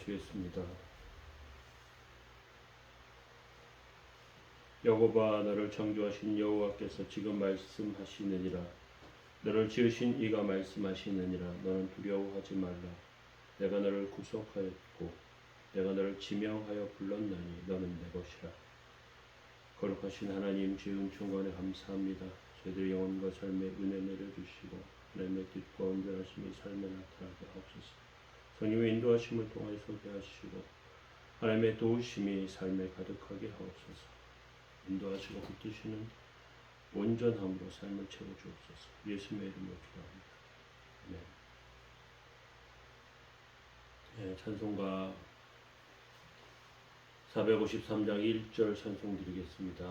기도하시겠습니다. 여호와, 너를 창조하신 여호와께서 지금 말씀하시느니라. 너를 지으신 이가 말씀하시느니라. 너는 두려워하지 말라. 내가 너를 구속하였고 내가 너를 지명하여 불렀나니 너는 내 것이라. 거룩하신 하나님, 지은 충만에 감사합니다. 저희들의 영혼과 삶에 은혜 내려주시고 하나님의 뜻과 온전하심이 삶에 나타나게 하옵소서. 성령의 인도하심을 통하여 소개하시고 하나님의 도우심이 삶에 가득하게 하옵소서. 인도하시고 붙드시는 온전함으로 삶을 채워주옵소서. 예수님의 이름으로 기도합니다. 아멘. 찬송가 453장 1절 찬송 드리겠습니다.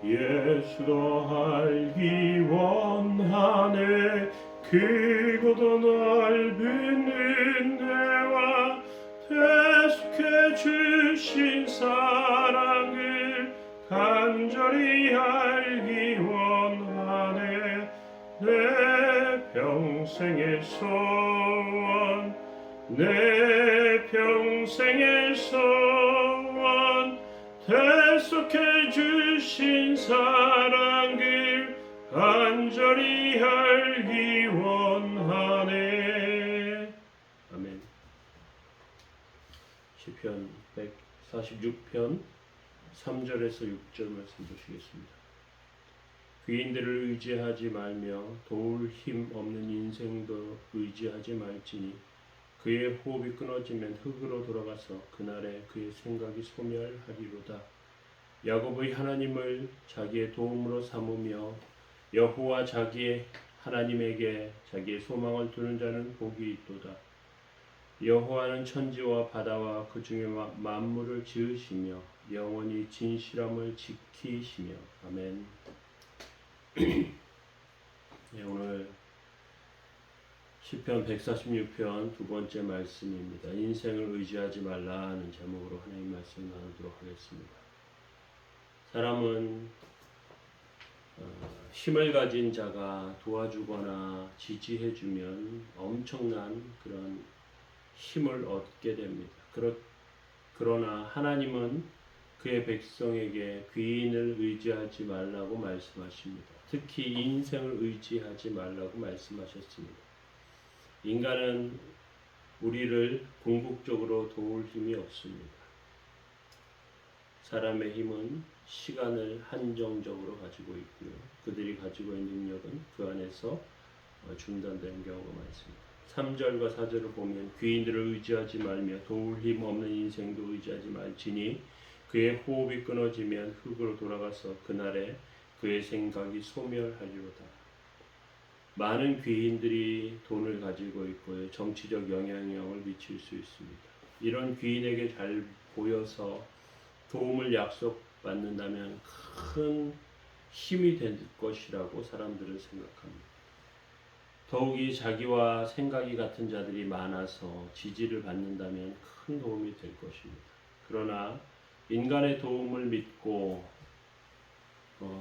예수도 알기 원하네. 크고도 넓은 은혜와 대속해 주신 사랑을 간절히 알기 원하네. 내 평생의 소원, 내 평생의 소원, 대속해 주신 사랑을 간절히 알기 원하네. 아멘. 시편 146편 3절에서 6절 말씀 보시겠습니다. 귀인들을 의지하지 말며 도울 힘 없는 인생도 의지하지 말지니 그의 호흡이 끊어지면 흙으로 돌아가서 그날에 그의 생각이 소멸하리로다. 야곱의 하나님을 자기의 도움으로 삼으며 여호와 자기의 하나님에게 자기의 소망을 두는 자는 복이 있도다. 여호와는 천지와 바다와 그 중에 만물을 지으시며 영원히 진실함을 지키시며. 아멘. 네, 오늘 시편 146편 두 번째 말씀입니다. 인생을 의지하지 말라 하는 제목으로 하나님 말씀 나누도록 하겠습니다. 사람은 힘을 가진 자가 도와주거나 지지해주면 엄청난 그런 힘을 얻게 됩니다. 그러나 하나님은 그의 백성에게 귀인을 의지하지 말라고 말씀하십니다. 특히 인생을 의지하지 말라고 말씀하셨습니다. 인간은 우리를 궁극적으로 도울 힘이 없습니다. 사람의 힘은 시간을 한정적으로 가지고 있고요. 그들이 가지고 있는 능력은 그 안에서 중단되는 경우가 많습니다. 3절과 4절을 보면 귀인들을 의지하지 말며 도울 힘 없는 인생도 의지하지 말지니 그의 호흡이 끊어지면 흙으로 돌아가서 그날에 그의 생각이 소멸하리로다. 많은 귀인들이 돈을 가지고 있고요. 정치적 영향력을 미칠 수 있습니다. 이런 귀인에게 잘 보여서 도움을 약속받는다면 큰 힘이 될 것이라고 사람들은 생각합니다. 더욱이 자기와 생각이 같은 자들이 많아서 지지를 받는다면 큰 도움이 될 것입니다. 그러나 인간의 도움을 믿고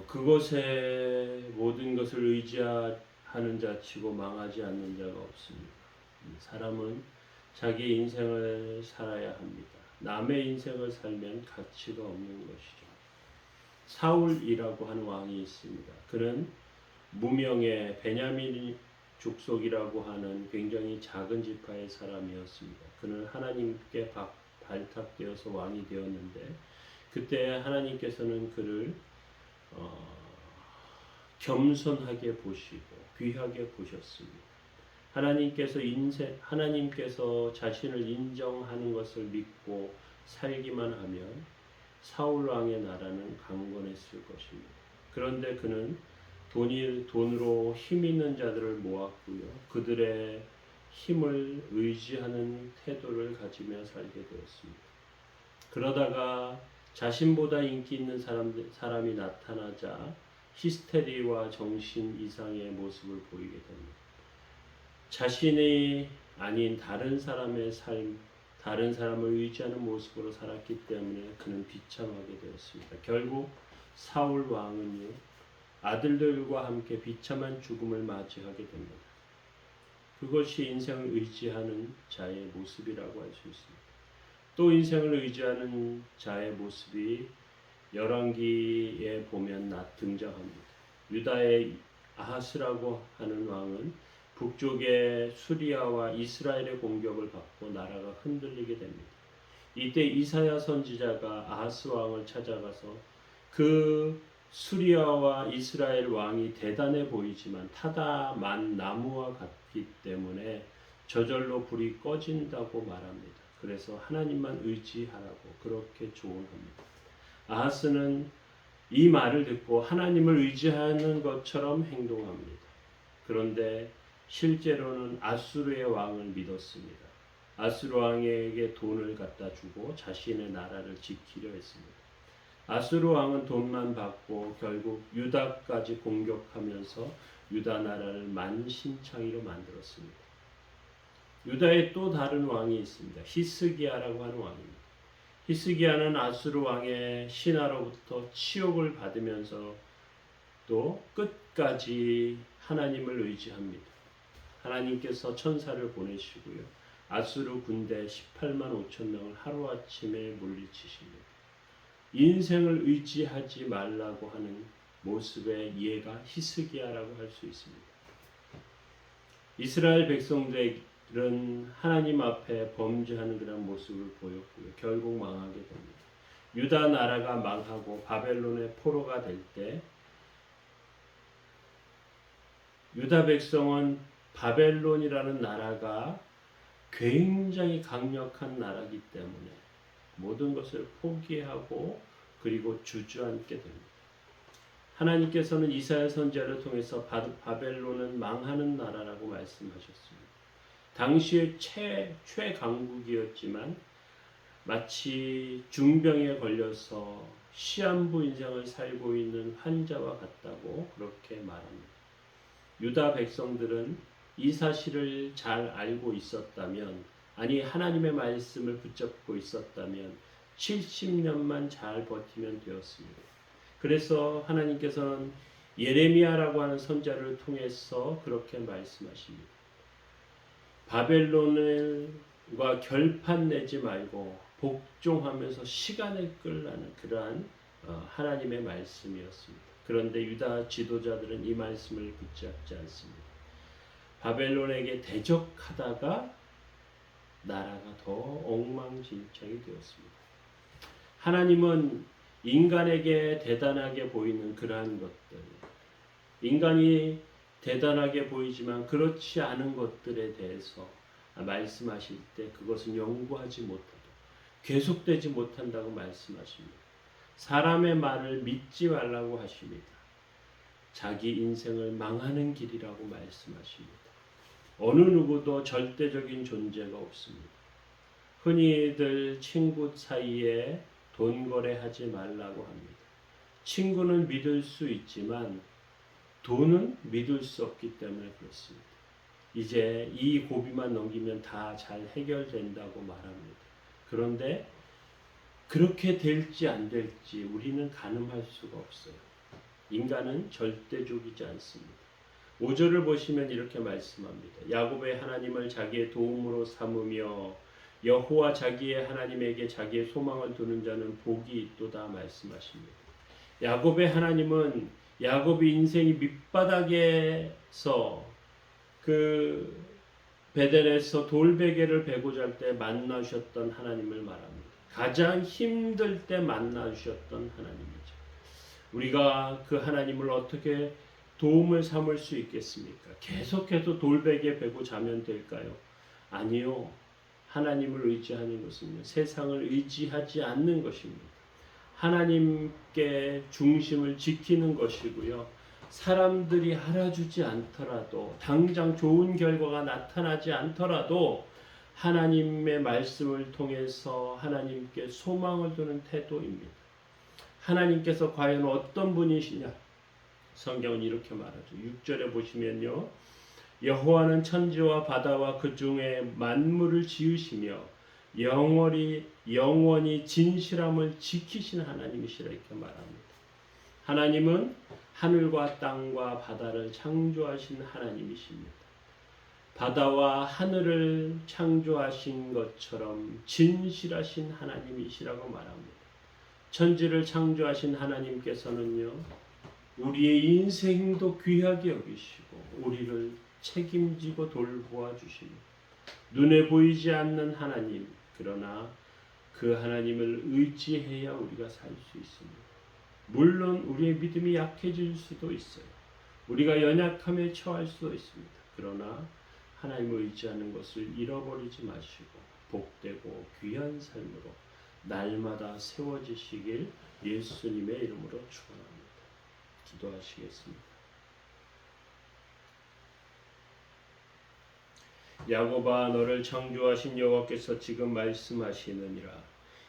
그것에 모든 것을 의지하는 자치고 망하지 않는 자가 없습니다. 사람은 자기 인생을 살아야 합니다. 남의 인생을 살면 가치가 없는 것이죠. 사울이라고 하는 왕이 있습니다. 그는 무명의 베냐민 족속이라고 하는 굉장히 작은 지파의 사람이었습니다. 그는 하나님께 발탁되어서 왕이 되었는데 그때 하나님께서는 그를 겸손하게 보시고 귀하게 보셨습니다. 하나님께서 자신을 인정하는 것을 믿고 살기만 하면 사울 왕의 나라는 강건했을 것입니다. 그런데 그는 돈으로 힘 있는 자들을 모았고요. 그들의 힘을 의지하는 태도를 가지며 살게 되었습니다. 그러다가 자신보다 인기 있는 사람이 나타나자 히스테리와 정신 이상의 모습을 보이게 됩니다. 자신이 아닌 다른 사람의 삶, 다른 사람을 의지하는 모습으로 살았기 때문에 그는 비참하게 되었습니다. 결국 사울 왕은요 아들들과 함께 비참한 죽음을 맞이하게 됩니다. 그것이 인생을 의지하는 자의 모습이라고 할 수 있습니다. 또 인생을 의지하는 자의 모습이 열왕기에 보면 등장합니다. 유다의 아하스라고 하는 왕은 북쪽의 수리아와 이스라엘의 공격을 받고 나라가 흔들리게 됩니다. 이때 이사야 선지자가 아하스 왕을 찾아가서 그 수리아와 이스라엘 왕이 대단해 보이지만 타다만 나무와 같기 때문에 저절로 불이 꺼진다고 말합니다. 그래서 하나님만 의지하라고 그렇게 조언합니다. 아하스는 이 말을 듣고 하나님을 의지하는 것처럼 행동합니다. 그런데 실제로는 아수르의 왕을 믿었습니다. 아수르 왕에게 돈을 갖다 주고 자신의 나라를 지키려 했습니다. 아수르 왕은 돈만 받고 결국 유다까지 공격하면서 유다 나라를 만신창이로 만들었습니다. 유다에 또 다른 왕이 있습니다. 히스기야라고 하는 왕입니다. 히스기야는 아수르 왕의 신하로부터 치욕을 받으면서 또 끝까지 하나님을 의지합니다. 하나님께서 천사를 보내시고요. 아수르 군대 18만 5천 명을 하루아침에 물리치십니다. 인생을 의지하지 말라고 하는 모습의 예가 히스기야라고 할 수 있습니다. 이스라엘 백성들은 하나님 앞에 범죄하는 그런 모습을 보였고요. 결국 망하게 됩니다. 유다 나라가 망하고 바벨론의 포로가 될 때 유다 백성은 바벨론이라는 나라가 굉장히 강력한 나라이기 때문에 모든 것을 포기하고 그리고 주저앉게 됩니다. 하나님께서는 이사야 선지자를 통해서 바벨론은 망하는 나라라고 말씀하셨습니다. 당시의 최강국이었지만 마치 중병에 걸려서 시한부 인생을 살고 있는 환자와 같다고 그렇게 말합니다. 유다 백성들은 이 사실을 잘 알고 있었다면, 아니 하나님의 말씀을 붙잡고 있었다면 70년만 잘 버티면 되었습니다. 그래서 하나님께서는 예레미야라고 하는 선지자를 통해서 그렇게 말씀하십니다. 바벨론과 결판 내지 말고 복종하면서 시간을 끌라는 그러한 하나님의 말씀이었습니다. 그런데 유다 지도자들은 이 말씀을 붙잡지 않습니다. 바벨론에게 대적하다가 나라가 더 엉망진창이 되었습니다. 하나님은 인간에게 대단하게 보이는 그러한 것들, 인간이 대단하게 보이지만 그렇지 않은 것들에 대해서 말씀하실 때 그것은 영구하지 못하고 계속되지 못한다고 말씀하십니다. 사람의 말을 믿지 말라고 하십니다. 자기 인생을 망하는 길이라고 말씀하십니다. 어느 누구도 절대적인 존재가 없습니다. 흔히들 친구 사이에 돈 거래하지 말라고 합니다. 친구는 믿을 수 있지만 돈은 믿을 수 없기 때문에 그렇습니다. 이제 이 고비만 넘기면 다 잘 해결된다고 말합니다. 그런데 그렇게 될지 안 될지 우리는 가늠할 수가 없어요. 인간은 절대적이지 않습니다. 5절을 보시면 이렇게 말씀합니다. 야곱의 하나님을 자기의 도움으로 삼으며 여호와 자기의 하나님에게 자기의 소망을 두는 자는 복이 있도다 말씀하십니다. 야곱의 하나님은 야곱이 인생이 밑바닥에서 그 베델에서 돌베개를 베고 잘 때 만나셨던 하나님을 말합니다. 가장 힘들 때 만나주셨던 하나님이죠. 우리가 그 하나님을 어떻게 도움을 삼을 수 있겠습니까? 계속해서 돌베개 베고 자면 될까요? 아니요. 하나님을 의지하는 것은요, 세상을 의지하지 않는 것입니다. 하나님께 중심을 지키는 것이고요. 사람들이 알아주지 않더라도, 당장 좋은 결과가 나타나지 않더라도 하나님의 말씀을 통해서 하나님께 소망을 두는 태도입니다. 하나님께서 과연 어떤 분이시냐? 성경은 이렇게 말하죠. 6절에 보시면요. 여호와는 천지와 바다와 그 중에 만물을 지으시며 영원히 진실함을 지키시는 하나님이시라 이렇게 말합니다. 하나님은 하늘과 땅과 바다를 창조하신 하나님이십니다. 바다와 하늘을 창조하신 것처럼 진실하신 하나님이시라고 말합니다. 천지를 창조하신 하나님께서는요, 우리의 인생도 귀하게 여기시고 우리를 책임지고 돌보아 주십니다. 눈에 보이지 않는 하나님, 그러나 그 하나님을 의지해야 우리가 살 수 있습니다. 물론 우리의 믿음이 약해질 수도 있어요. 우리가 연약함에 처할 수도 있습니다. 그러나 하나님을 의지하는 것을 잃어버리지 마시고 복되고 귀한 삶으로 날마다 세워지시길 예수님의 이름으로 축원합니다. 기도하시겠습니다. 야곱아, 너를 창조하신 여호와께서 지금 말씀하시느니라.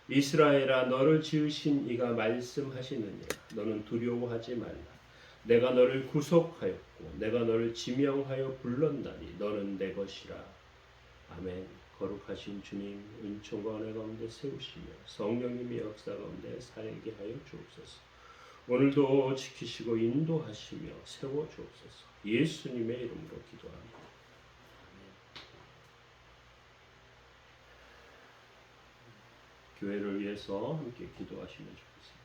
이스라엘아, 너를 지으신 이가 말씀하시느니라. 너는 두려워하지 말라. 내가 너를 구속하였고 내가 너를 지명하여 불렀나니 너는 내 것이라. 아멘. 거룩하신 주님, 은총과 은혜 가운데 세우시며 성령님의 역사 가운데 살게 하여 주옵소서. 오늘도 지키시고 인도하시며 세워 주옵소서. 예수님의 이름으로 기도합니다. 교회를 위해서 함께 기도하시면 좋겠습니다.